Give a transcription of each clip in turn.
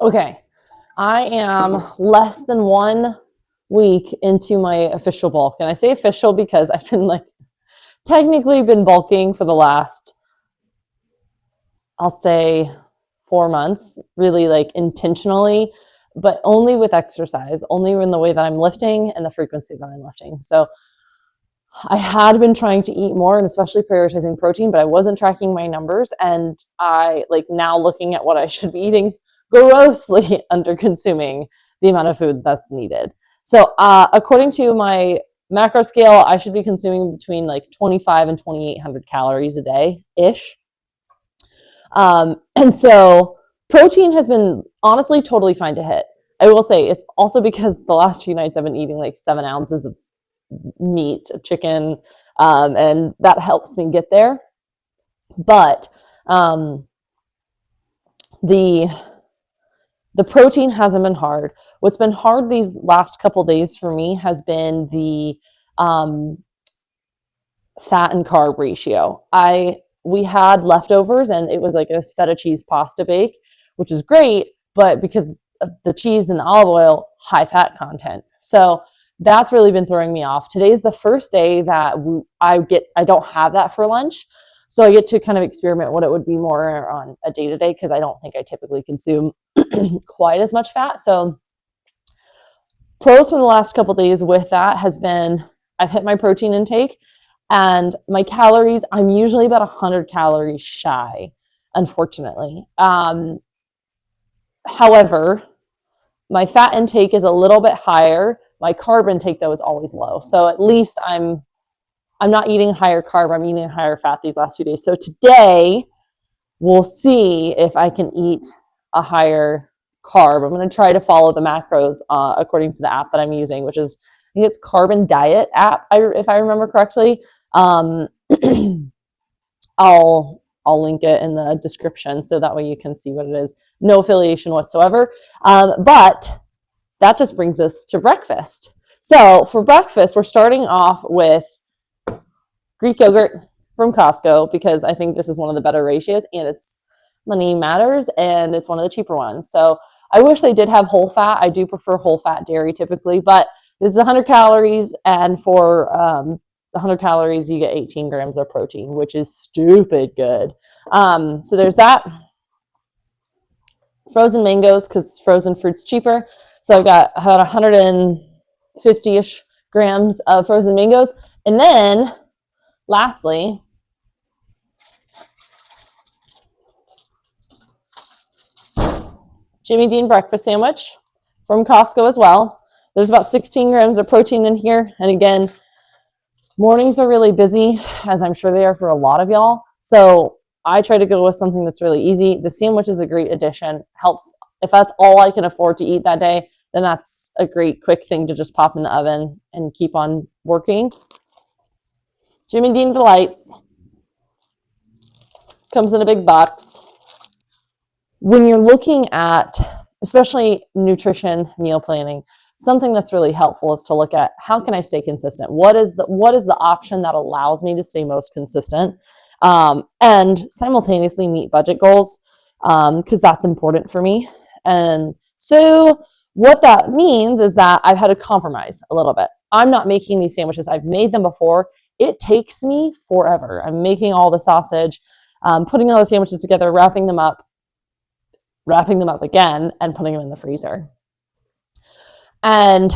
Okay, I am less than 1 week into my official bulk. And I say official because I've been technically been bulking for the last, I'll say 4 months, really intentionally, but only with exercise, only in the way that I'm lifting and the frequency that I'm lifting. So I had been trying to eat more and especially prioritizing protein, but I wasn't tracking my numbers. And I now looking at what I should be eating, grossly under consuming the amount of food that's needed. So according to my macro scale, I should be consuming between 25 and 2,800 calories a day ish. And so protein has been honestly totally fine to hit. I will say it's also because the last few nights I've been eating 7 ounces of meat, chicken, and that helps me get there. But the protein hasn't been hard. What's been hard these last couple days for me has been the fat and carb ratio. We had leftovers and it was like a feta cheese pasta bake, which is great, but because of the cheese and the olive oil, high fat content. So that's really been throwing me off. Today's the first day that I don't have that for lunch. So I get to kind of experiment what it would be more on a day-to-day because I don't think I typically consume quite as much fat. So pros from the last couple days with that has been I've hit my protein intake and my calories, I'm usually about 100 calories shy, unfortunately. However, my fat intake is a little bit higher. My carb intake, though, is always low. So at least I'm not eating higher carb. I'm eating higher fat these last few days. So today, we'll see if I can eat a higher carb. I'm going to try to follow the macros according to the app that I'm using, which is, I think it's Carbon Diet app, if I remember correctly. I'll link it in the description so that way you can see what it is. No affiliation whatsoever. But that just brings us to breakfast. So for breakfast, we're starting off with Greek yogurt from Costco because I think this is one of the better ratios and it's money matters and it's one of the cheaper ones. So I wish they did have whole fat. I do prefer whole fat dairy typically, but this is 100 calories and for 100 calories, you get 18 grams of protein, which is stupid good. So there's that. Frozen mangoes, because frozen fruit's cheaper. So I've got about 150-ish grams of frozen mangoes. And then, lastly, Jimmy Dean breakfast sandwich from Costco as well. There's about 16 grams of protein in here. And again, mornings are really busy, as I'm sure they are for a lot of y'all. So I try to go with something that's really easy. The sandwich is a great addition. Helps if that's all I can afford to eat that day, then that's a great quick thing to just pop in the oven and keep on working. Jimmy Dean Delights comes in a big box. When you're looking at, especially nutrition, meal planning, something that's really helpful is to look at how can I stay consistent? What is the option that allows me to stay most consistent and simultaneously meet budget goals because that's important for me. And so what that means is that I've had to compromise a little bit. I'm not making these sandwiches. I've made them before. It takes me forever. I'm making all the sausage, putting all the sandwiches together, wrapping them up again, and putting them in the freezer. And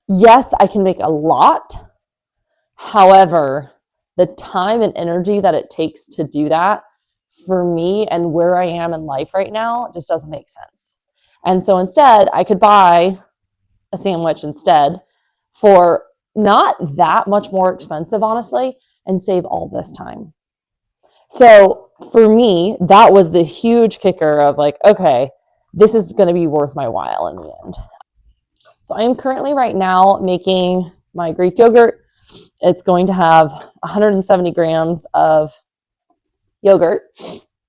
yes, I can make a lot. However, the time and energy that it takes to do that for me and where I am in life right now just doesn't make sense. And so instead, I could buy a sandwich instead for not that much more expensive, honestly, and save all this time. So for me, that was the huge kicker of okay, this is going to be worth my while in the end. So I am currently right now making my Greek yogurt. It's going to have 170 grams of yogurt.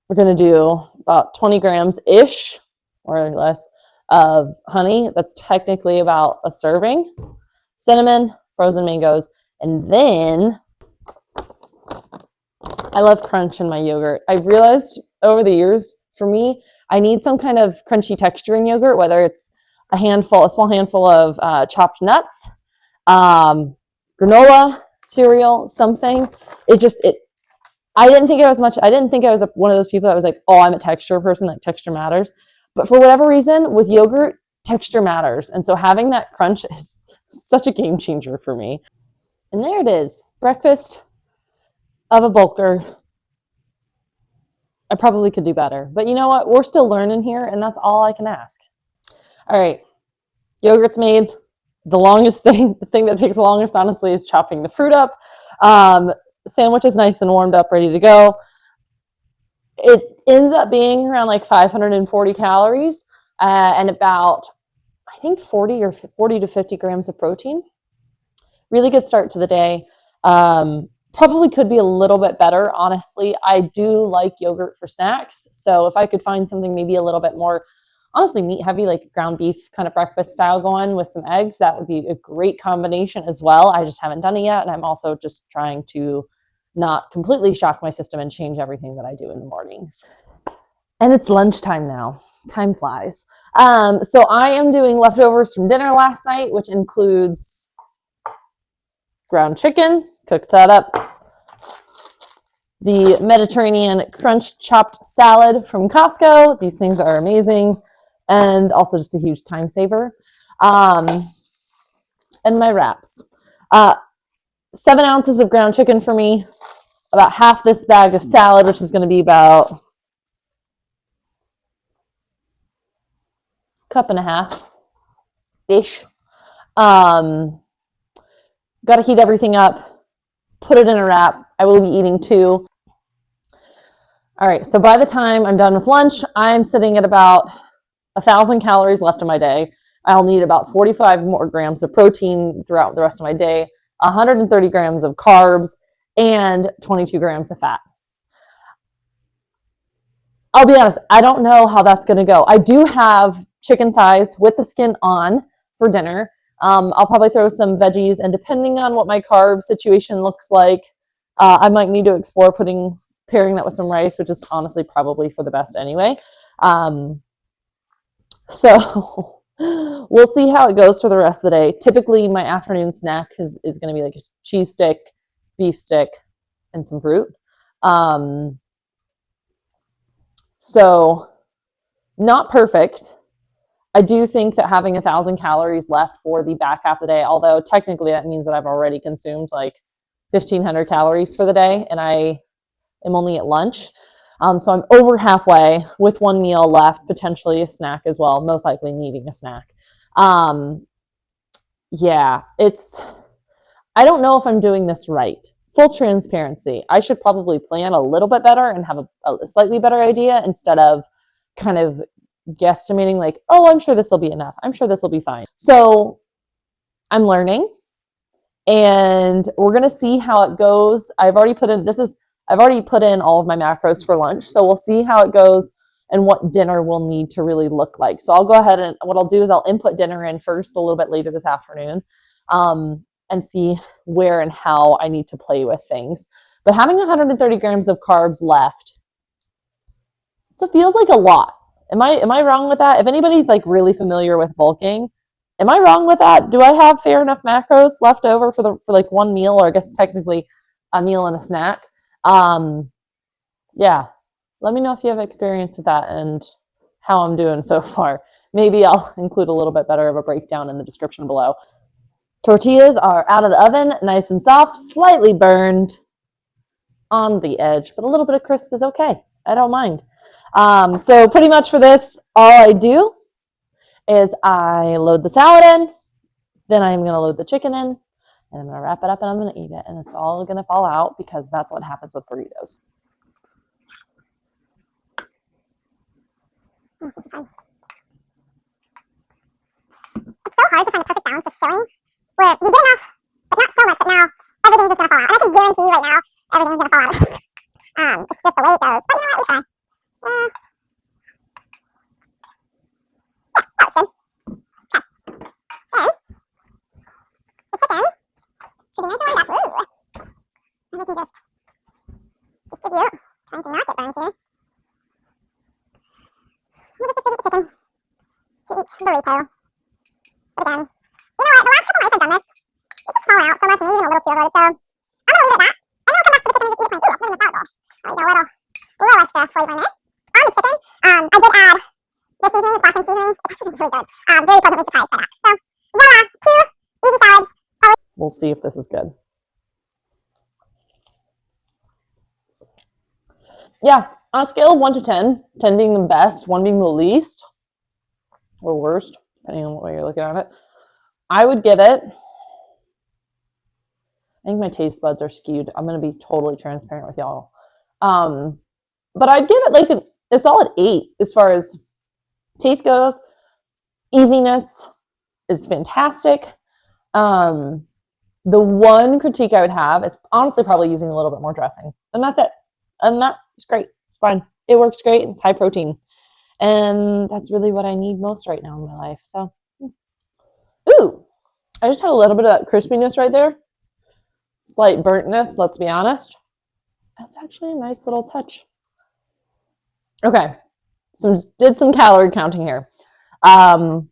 We're going to do about 20 grams-ish or less of honey. That's technically about a serving. Cinnamon, frozen mangoes, and then I love crunch in my yogurt. I've realized over the years, for me, I need some kind of crunchy texture in yogurt, whether it's a small handful of chopped nuts, granola, cereal, something. I didn't think I was one of those people that was like, oh, I'm a texture person, like texture matters. But for whatever reason, with yogurt, texture matters. And so having that crunch is such a game changer for me. And there it is, breakfast of a bulker. I probably could do better. But you know what? We're still learning here, and that's all I can ask. All right, yogurt's made. The thing that takes the longest, honestly, is chopping the fruit up. Sandwich is nice and warmed up, ready to go. It ends up being around like 540 calories and about, I think, 40 to 50 grams of protein. Really good start to the day. Probably could be a little bit better, honestly. I do like yogurt for snacks. So if I could find something maybe a little bit more, honestly, meat heavy, like ground beef kind of breakfast style going with some eggs, that would be a great combination as well. I just haven't done it yet. And I'm also just trying to not completely shock my system and change everything that I do in the mornings. And it's lunchtime now. Time flies. So I am doing leftovers from dinner last night, which includes ground chicken, cooked that up. The Mediterranean crunch chopped salad from Costco. These things are amazing. And also just a huge time saver. And my wraps. 7 ounces of ground chicken for me. About half this bag of salad, which is going to be about a cup and a half ish. Got to heat everything up, put it in a wrap. I will be eating 2. All right, so by the time I'm done with lunch, I'm sitting at about 1,000 calories left in my day. I'll need about 45 more grams of protein throughout the rest of my day, 130 grams of carbs, and 22 grams of fat. I'll be honest, I don't know how that's going to go. I do have chicken thighs with the skin on for dinner. I'll probably throw some veggies, and depending on what my carb situation looks like, I might need to explore pairing that with some rice, which is honestly probably for the best anyway. So we'll see how it goes for the rest of the day. Typically, my afternoon snack is going to be like a cheese stick, beef stick, and some fruit. So not perfect. I do think that having 1,000 calories left for the back half of the day, although technically that means that I've already consumed like 1,500 calories for the day, and I am only at lunch. So I'm over halfway with 1 meal left, potentially a snack as well, most likely needing a snack. Yeah, I don't know if I'm doing this right. Full transparency. I should probably plan a little bit better and have a slightly better idea instead of kind of guesstimating like, oh, I'm sure this will be enough. I'm sure this will be fine. So I'm learning, and we're going to see how it goes. I've already put in all of my macros for lunch. So we'll see how it goes and what dinner will need to really look like. So I'll go ahead, and what I'll do is I'll input dinner in first a little bit later this afternoon. And see where and how I need to play with things. But having 130 grams of carbs left, it feels like a lot. Am I wrong with that? If anybody's like really familiar with bulking, am I wrong with that? Do I have fair enough macros left over for like 1 meal, or I guess technically a meal and a snack? Yeah, let me know if you have experience with that and how I'm doing so far. Maybe I'll include a little bit better of a breakdown in the description below. Tortillas are out of the oven, nice and soft, slightly burned on the edge, but a little bit of crisp is okay. I don't mind. So pretty much for this, all I do is I load the salad in, then I'm going to load the chicken in, and I'm going to wrap it up and I'm going to eat it. And it's all going to fall out because that's what happens with burritos. It's so hard to find a perfect balance of filling where you get enough, but not so much that now everything's just going to fall out. And I can guarantee you right now, everything's going to fall out. It's just the way it goes. But you know what? We try. Yeah, that looks good. Okay. Then, the chicken should be nice and lined up. Ooh. And we can just distribute. Trying to not get burned here. each burrito. But again, you know what? The last couple nights I've done this, it's just fallen out so much and maybe even a little too overloaded. So I'm going to leave it at that. And then I'll come back to the chicken and just eat it plain. Ooh, I'm putting the salad bowl. There we go, a little extra flavor in there. On the chicken, I did add the seasoning, the Slackman seasoning. It's actually really good. Very pleasantly surprised by that. So voila, 2 easy salads. We'll see if this is good. Yeah, on a scale of 1 to 10, 10 being the best, 1 being the least, or worst, depending on what way you're looking at it, I would give it, I think my taste buds are skewed. I'm going to be totally transparent with y'all. But I'd give it like a solid 8 as far as taste goes. Easiness is fantastic. The one critique I would have is honestly probably using a little bit more dressing. And that's it. And that's great. It's fine. It works great. It's high protein. And that's really what I need most right now in my life. So, ooh, I just had a little bit of that crispiness right there. Slight burntness, let's be honest. That's actually a nice little touch. Okay, did some calorie counting here. 2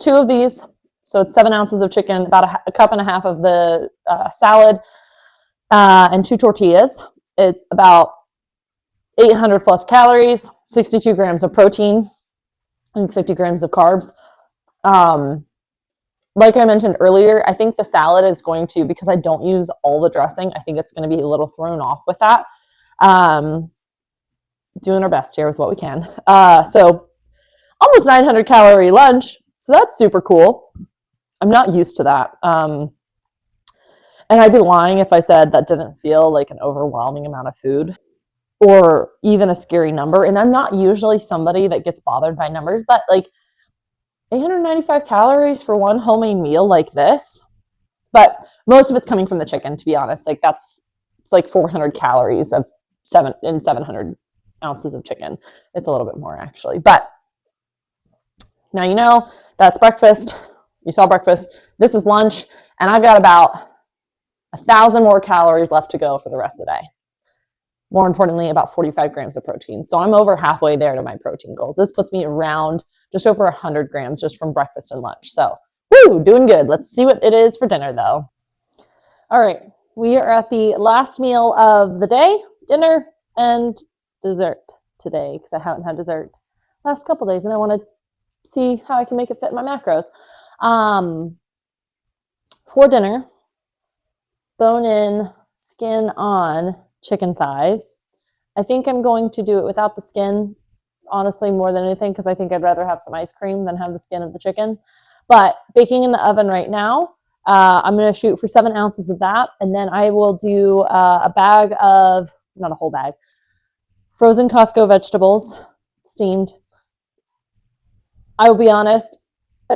of these, so it's 7 ounces of chicken, about a cup and a half of the salad, and 2 tortillas. It's about 800 plus calories, 62 grams of protein, and 50 grams of carbs. Like I mentioned earlier, I think the salad is going to, because I don't use all the dressing, I think it's going to be a little thrown off with that. Doing our best here with what we can. So almost 900 calorie lunch. So that's super cool. I'm not used to that. And I'd be lying if I said that didn't feel like an overwhelming amount of food or even a scary number. And I'm not usually somebody that gets bothered by numbers, but like 895 calories for one homemade meal like this. But most of it's coming from the chicken, to be honest. Like it's like 400 calories of 700 ounces of chicken. It's a little bit more actually. But now you know that's breakfast. You saw breakfast. This is lunch. And I've got about 1,000 more calories left to go for the rest of the day. More importantly, about 45 grams of protein. So I'm over halfway there to my protein goals. This puts me around just over 100 grams just from breakfast and lunch. So, woo, doing good. Let's see what it is for dinner, though. All right, we are at the last meal of the day, dinner and dessert today, because I haven't had dessert last couple days, and I want to see how I can make it fit in my macros. For dinner, bone-in, skin-on chicken thighs. I think I'm going to do it without the skin, honestly, more than anything, because I think I'd rather have some ice cream than have the skin of the chicken. But baking in the oven right now, I'm going to shoot for 7 ounces of that, and then I will do a bag of, not a whole bag, frozen Costco vegetables, steamed. I will be honest,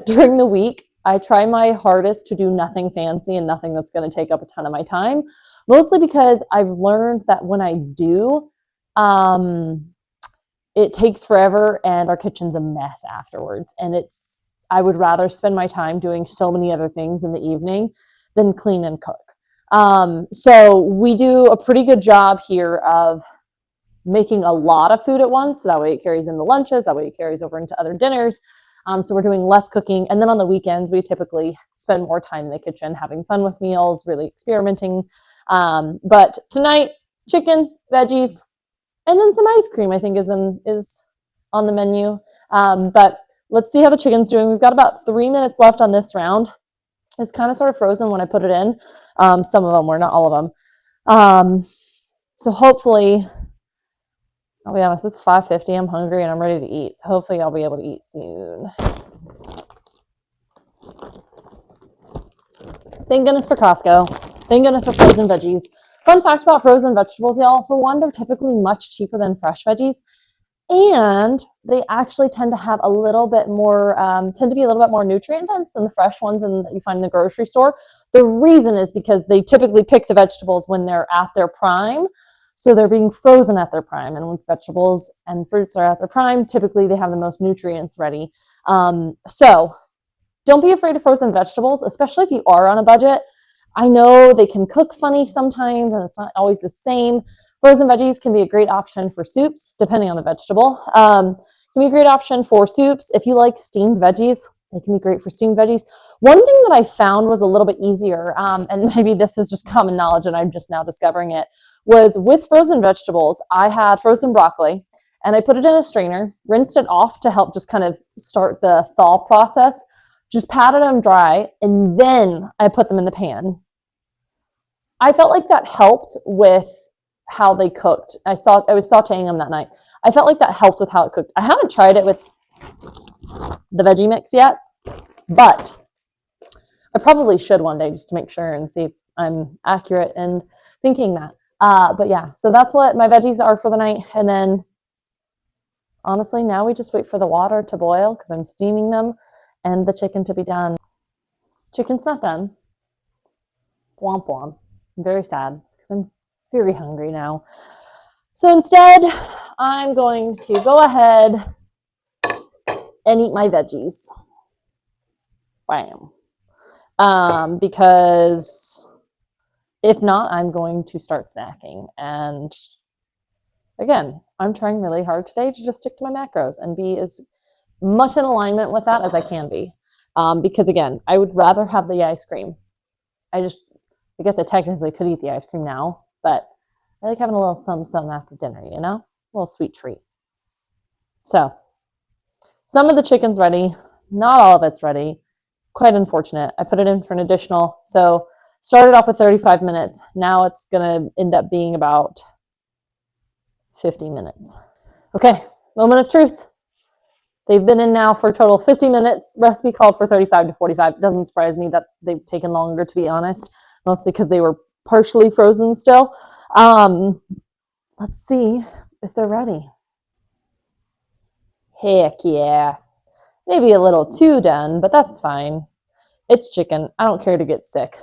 during the week, I try my hardest to do nothing fancy and nothing that's going to take up a ton of my time, mostly because I've learned that when I do, it takes forever and our kitchen's a mess afterwards. And I would rather spend my time doing so many other things in the evening than clean and cook. So we do a pretty good job here of making a lot of food at once. So that way it carries into lunches, that way it carries over into other dinners. So we're doing less cooking. And then on the weekends, we typically spend more time in the kitchen, having fun with meals, really experimenting. But tonight, chicken, veggies, and then some ice cream, I think is on the menu. But let's see how the chicken's doing. We've got about 3 minutes left on this round. It's kind of sort of frozen when I put it in. Some of them were, not all of them. So hopefully, I'll be honest, it's 5:50. I'm hungry and I'm ready to eat. So hopefully I'll be able to eat soon. Thank goodness for Costco. Thank goodness for frozen veggies. Fun fact about frozen vegetables, y'all. For one, they're typically much cheaper than fresh veggies. And they actually tend to have a little bit more, tend to be a little bit more nutrient dense than the fresh ones that you find in the grocery store. The reason is because they typically pick the vegetables when they're at their prime. So they're being frozen at their prime. And when vegetables and fruits are at their prime, typically they have the most nutrients ready. So don't be afraid of frozen vegetables, especially if you are on a budget. I know they can cook funny sometimes and it's not always the same. Frozen veggies can be a great option for soups, depending on the vegetable. Can be a great option for soups. If you like steamed veggies, they can be great for steamed veggies. One thing that I found was a little bit easier, and maybe this is just common knowledge and I'm just now discovering it, was with frozen vegetables. I had frozen broccoli and I put it in a strainer, rinsed it off to help just kind of start the thaw process, just patted them dry, and then I put them in the pan. I felt like that helped with how they cooked. I was sauteing them that night. I felt like that helped with how it cooked. I haven't tried it with the veggie mix yet, but I probably should one day just to make sure and see if I'm accurate in thinking that. But yeah, so that's what my veggies are for the night. And then honestly, now we just wait for the water to boil because I'm steaming them and the chicken to be done. Chicken's not done. Womp womp. I'm very sad because I'm very hungry now. So instead, I'm going to go ahead and eat my veggies. Bam. Because if not, I'm going to start snacking. And again, I'm trying really hard today to just stick to my macros and be as much in alignment with that as I can be. Because again, I would rather have the ice cream. I guess I technically could eat the ice cream now, but I like having a little something after dinner, you know? A little sweet treat. So, some of the chicken's ready. Not all of it's ready. Quite unfortunate. I put it in for an additional. So, started off with 35 minutes. Now it's going to end up being about 50 minutes. Okay, moment of truth. They've been in now for a total of 50 minutes. Recipe called for 35 to 45. It doesn't surprise me that they've taken longer, to be honest, mostly because they were partially frozen still. Let's see if they're ready. Heck yeah. Maybe a little too done, but that's fine. It's chicken. I don't care to get sick.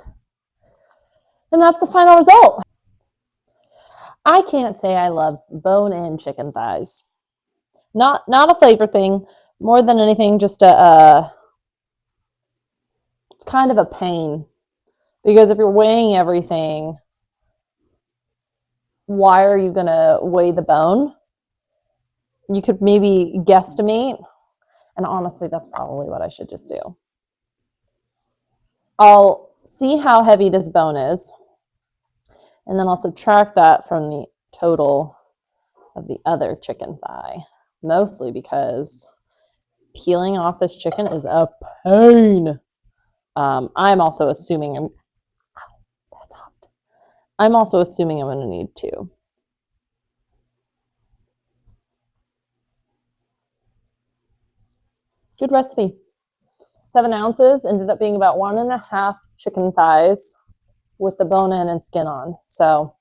And that's the final result. I can't say I love bone-in chicken thighs. Not a flavor thing. More than anything, just it's kind of a pain. Because if you're weighing everything, why are you going to weigh the bone? You could maybe guesstimate. And honestly, that's probably what I should just do. I'll see how heavy this bone is. And then I'll subtract that from the total of the other chicken thigh. Mostly because peeling off this chicken is a pain. I'm also assuming that's hot. I'm also assuming I'm going to need 2. Good recipe. 7 ounces ended up being about 1.5 chicken thighs with the bone in and skin on. So,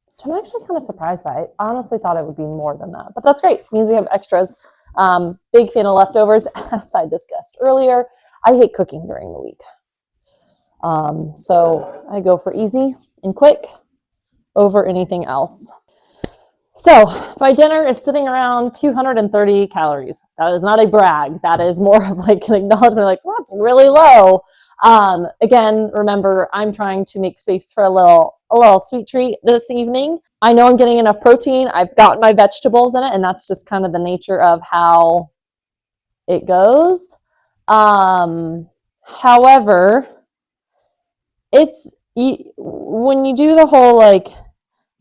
which I'm actually kind of surprised by. I honestly thought it would be more than that, but that's great. It means we have extras. Big fan of leftovers, as I discussed earlier. I hate cooking during the week. So I go for easy and quick over anything else. So my dinner is sitting around 230 calories. That is not a brag. That is more of like an acknowledgement, like, well, that's really low. Again, remember, I'm trying to make space for a little sweet treat this evening. I know I'm getting enough protein. I've got my vegetables in it, and that's just kind of the nature of how it goes. However, when you do the whole like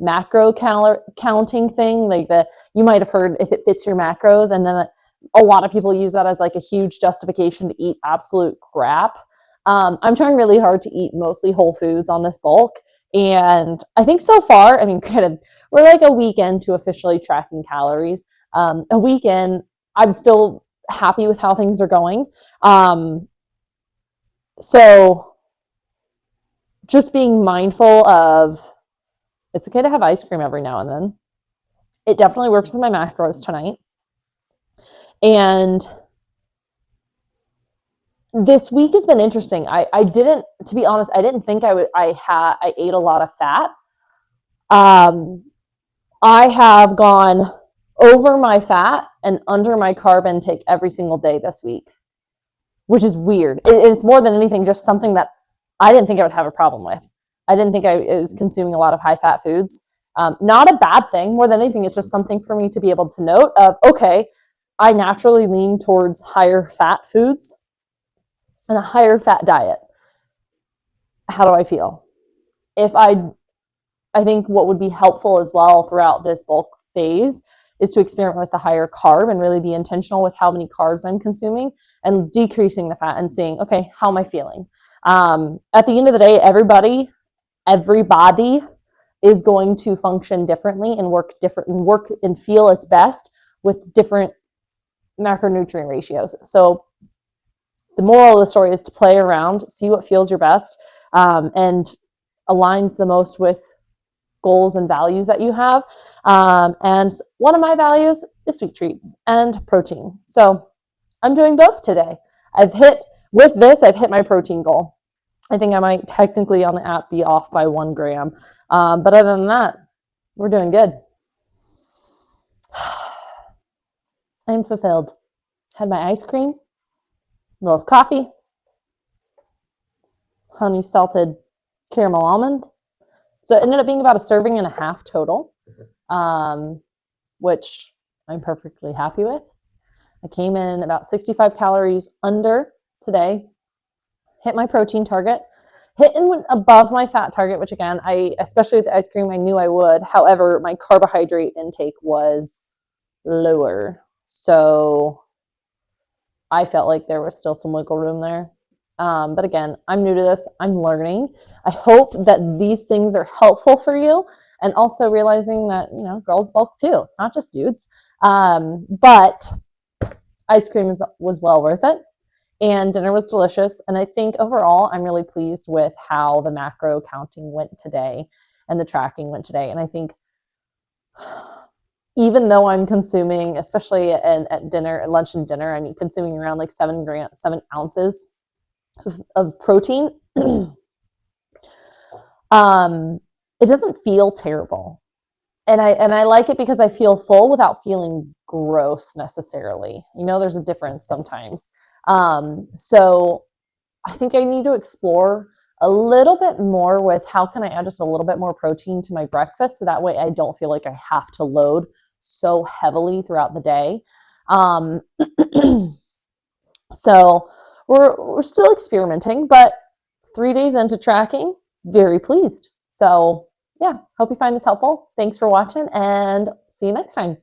macro counting thing, like you might have heard if it fits your macros, and then a lot of people use that as like a huge justification to eat absolute crap. I'm trying really hard to eat mostly whole foods on this bulk. And I think so far, I mean, granted, we're like a weekend to officially tracking calories. A weekend, I'm still happy with how things are going. So just being mindful of, it's okay to have ice cream every now and then. It definitely works with my macros tonight. And this week has been interesting. I didn't, to be honest, I didn't think I ate a lot of fat. I have gone over my fat and under my carb intake every single day this week, which is weird. It's more than anything just something that I didn't think I would have a problem with. I didn't think I was consuming a lot of high fat foods, Not a bad thing. More than anything, it's just something for me to be able to note of, okay, I naturally lean towards higher fat foods and a higher fat diet. How do I feel? If I think what would be helpful as well throughout this bulk phase is to experiment with the higher carb and really be intentional with how many carbs I'm consuming and decreasing the fat and seeing, okay, how am I feeling? At the end of the day, everybody is going to function differently and work and feel its best with different macronutrient ratios. So the moral of the story is to play around, see what feels your best, and aligns the most with goals and values that you have. And one of my values is sweet treats and protein. So I'm doing both today. I've hit my protein goal. I think I might technically on the app be off by 1 gram. But other than that, we're doing good. I'm fulfilled. Had my ice cream, a little coffee, honey salted caramel almond. So it ended up being about 1.5 servings total, which I'm perfectly happy with. I came in about 65 calories under today, hit my protein target, hit and went above my fat target, which again, especially with the ice cream, I knew I would. However, my carbohydrate intake was lower. So I felt like there was still some wiggle room there. But again, I'm new to this. I'm learning. I hope that these things are helpful for you, and also realizing that, girls bulk too. It's not just dudes. But ice cream was well worth it, and dinner was delicious. And I think overall, I'm really pleased with how the macro counting went today and the tracking went today. And I think even though I'm consuming, especially at lunch and dinner, I'm consuming around like 7 ounces of protein, it doesn't feel terrible. And I like it because I feel full without feeling gross necessarily. There's a difference sometimes. So I think I need to explore a little bit more with how can I add just a little bit more protein to my breakfast, so that way I don't feel like I have to load so heavily throughout the day. So we're still experimenting, but 3 days into tracking, very pleased. So yeah, hope you find this helpful. Thanks for watching, and see you next time.